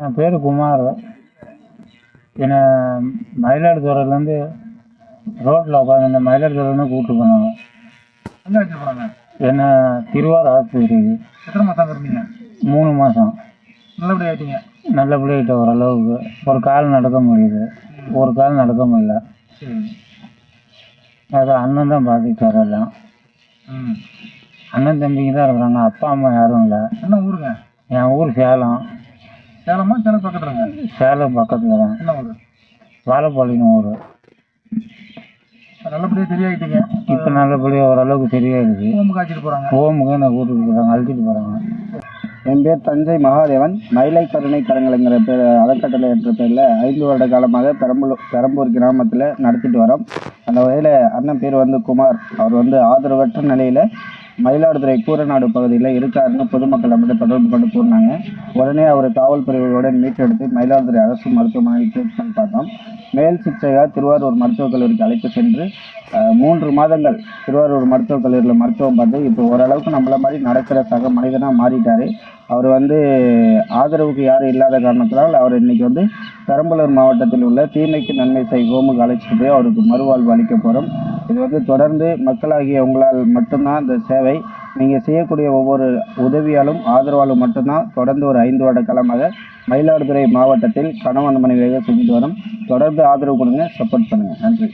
என் பேர் குமார். என்னை மயிலாடுதுறையிலேருந்து ரோட்டில் உட்காந்து இந்த மயிலாடுதுறையிலேருந்து கூப்பிட்டு போனாங்க. எங்கே வச்சு போகிறாங்க? என்னை திருவாரூர் ஆஸ்பத்திரிக்கு. எத்தனை மாதம் இருந்தீங்க? 3 மாதம். நல்லபடியாக ஆகிட்டீங்க? நல்லபடியாகிட்ட ஓரளவுக்கு. ஒரு கால் நடக்க முடியுது, ஒரு கால் நடக்க முடியல. சரி. அது அண்ணன் தான் பார்த்துட்டு வரலாம். அண்ணன் தம்பிங்க தான் இருக்கிறாங்க, அப்பா அம்மா யாரும் இல்லை. என்ன ஊருங்க? என் ஊர் சேலம். சேலமா? சேலம் பக்கத்துலங்க? சேலம் பக்கத்தில் தான். என்ன ஊர்? வாழைப்பாளையம் ஊர். நல்லபடியாக சரியாகிட்டீங்க? இப்போ நல்லபடியாக ஓரளவுக்கு சரியாயிடுச்சு. ஹோமுக்கு அழைச்சிட்டு போகிறாங்க? ஹோமுக்கு என்னை கூட்டிகிட்டு போகிறாங்க, அழைச்சிட்டு போகிறாங்க. என் பேர் தஞ்சை மகாதேவன். மயிலை கருணை கரங்களைங்கிற பேர் அறக்கட்டளை என்ற பேரில் 5 வருட காலமாக பெரம்பூர் கிராமத்தில் நடத்திட்டு வரோம். அந்த வகையில் அண்ணன் பேர் குமார். அவர் ஆதரவற்ற நிலையில் மயிலாடுதுறை கூரநாடு பகுதியில் இருக்காருன்னு பொதுமக்கள் நம்மகிட்ட தொடர்பு கொண்டு கூறினாங்க. உடனே அவர் காவல் பிரிவுகளுடன் மீட்டெடுத்து மயிலாடுதுறை அரசு மருத்துவமனையில் ட்ரீட்மெண்ட் பார்த்தோம். மேல் சிகிச்சையாக திருவாரூர் மருத்துவக் கல்லூரிக்கு அழைத்து சென்று 3 மாதங்கள் திருவாரூர் மருத்துவக் கல்லூரியில் மருத்துவம் பார்த்து இப்போ ஓரளவுக்கு நம்மள மாதிரி நடக்கிற சக மனிதனாக மாறிட்டார். அவர் ஆதரவுக்கு யாரும் இல்லாத காரணத்தினால் அவர் இன்றைக்கி பெரம்பலூர் மாவட்டத்தில் உள்ள தீமைக்கு நன்மை செய் ஹோமுக்கு அழைச்சிட்டு போய் அவருக்கு மறுவாழ்வு அளிக்க போகிறோம். இது தொடர்ந்து மக்களாகிய உங்களால் மட்டும்தான் இந்த சேவை. நீங்கள் செய்யக்கூடிய ஒவ்வொரு உதவியாலும் ஆதரவாலும் மட்டும்தான் தொடர்ந்து ஒரு 5 வருட காலமாக மயிலாடுதுறை மாவட்டத்தில் கணவன் மனைவியாக செஞ்சுட்டு வரோம். தொடர்ந்து ஆதரவு கொடுங்க, சப்போர்ட் பண்ணுங்கள். நன்றி.